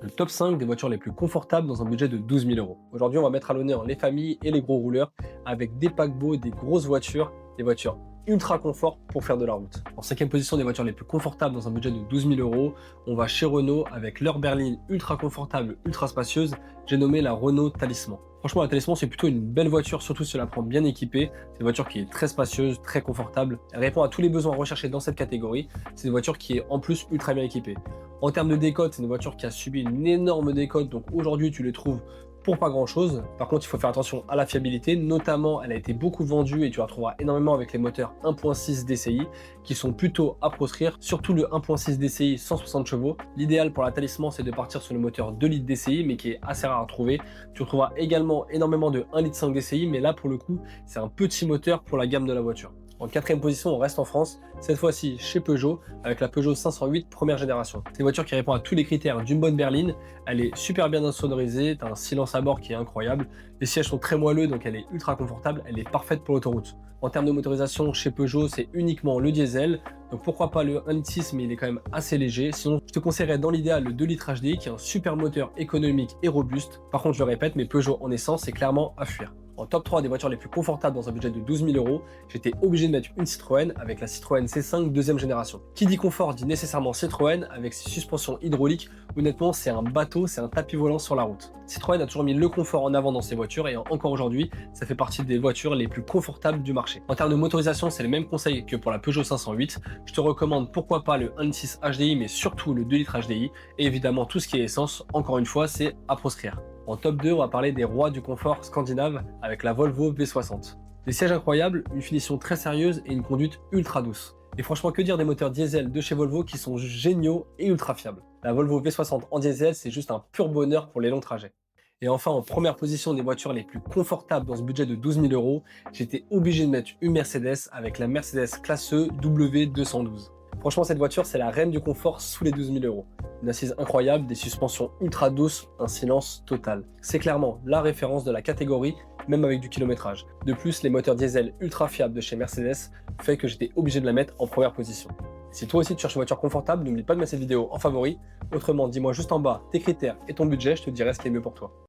Le top 5 des voitures les plus confortables dans un budget de 12 000 euros. Aujourd'hui, on va mettre à l'honneur les familles et les gros rouleurs avec des paquebots, des grosses voitures, des voitures ultra confort pour faire de la route. En cinquième position des voitures les plus confortables dans un budget de 12 000 euros, on va chez Renault avec leur berline ultra confortable, ultra spacieuse. J'ai nommé la Renault Talisman. Franchement, la Talisman, c'est plutôt une belle voiture, surtout si on la prend bien équipée. C'est une voiture qui est très spacieuse, très confortable. Elle répond à tous les besoins recherchés dans cette catégorie. C'est une voiture qui est en plus ultra bien équipée. En termes de décote, c'est une voiture qui a subi une énorme décote. Donc aujourd'hui, tu les trouves pour pas grand chose. Par contre, il faut faire attention à la fiabilité. Notamment, elle a été beaucoup vendue et tu la retrouveras énormément avec les moteurs 1.6 DCI qui sont plutôt à proscrire. Surtout le 1.6 DCI 160 chevaux. L'idéal pour la Talisman, c'est de partir sur le moteur 2 litres DCI, mais qui est assez rare à trouver. Tu retrouveras également énormément de 1 litre 5 DCI, mais là, pour le coup, c'est un petit moteur pour la gamme de la voiture. En quatrième position, on reste en France, cette fois-ci chez Peugeot, avec la Peugeot 508 première génération. C'est une voiture qui répond à tous les critères d'une bonne berline, elle est super bien insonorisée, tu as un silence à bord qui est incroyable, les sièges sont très moelleux donc elle est ultra confortable, elle est parfaite pour l'autoroute. En termes de motorisation, chez Peugeot, c'est uniquement le diesel, donc pourquoi pas le 1.6 litre mais il est quand même assez léger. Sinon, je te conseillerais dans l'idéal le 2 litres HDI qui est un super moteur économique et robuste. Par contre, je le répète, mais Peugeot en essence, c'est clairement à fuir. En top 3 des voitures les plus confortables dans un budget de 12 000 euros, j'étais obligé de mettre une Citroën avec la Citroën C5 deuxième génération. Qui dit confort dit nécessairement Citroën avec ses suspensions hydrauliques. Honnêtement, c'est un bateau, c'est un tapis volant sur la route. Citroën a toujours mis le confort en avant dans ses voitures et encore aujourd'hui, ça fait partie des voitures les plus confortables du marché. En termes de motorisation, c'est le même conseil que pour la Peugeot 508. Je te recommande pourquoi pas le 1.6 HDI, mais surtout le 2 litres HDI. Et évidemment, tout ce qui est essence, encore une fois, c'est à proscrire. En top 2, on va parler des rois du confort scandinave avec la Volvo V60. Des sièges incroyables, une finition très sérieuse et une conduite ultra douce. Et franchement, que dire des moteurs diesel de chez Volvo qui sont géniaux et ultra fiables. La Volvo V60 en diesel, c'est juste un pur bonheur pour les longs trajets. Et enfin, en première position des voitures les plus confortables dans ce budget de 12 000 euros, j'étais obligé de mettre une Mercedes avec la Mercedes Classe E W212. Franchement, cette voiture, c'est la reine du confort sous les 12 000 euros. Une assise incroyable, des suspensions ultra douces, un silence total. C'est clairement la référence de la catégorie, même avec du kilométrage. De plus, les moteurs diesel ultra fiables de chez Mercedes fait que j'étais obligé de la mettre en première position. Si toi aussi tu cherches une voiture confortable, n'oublie pas de mettre cette vidéo en favori. Autrement, dis-moi juste en bas tes critères et ton budget, je te dirai ce qui est mieux pour toi.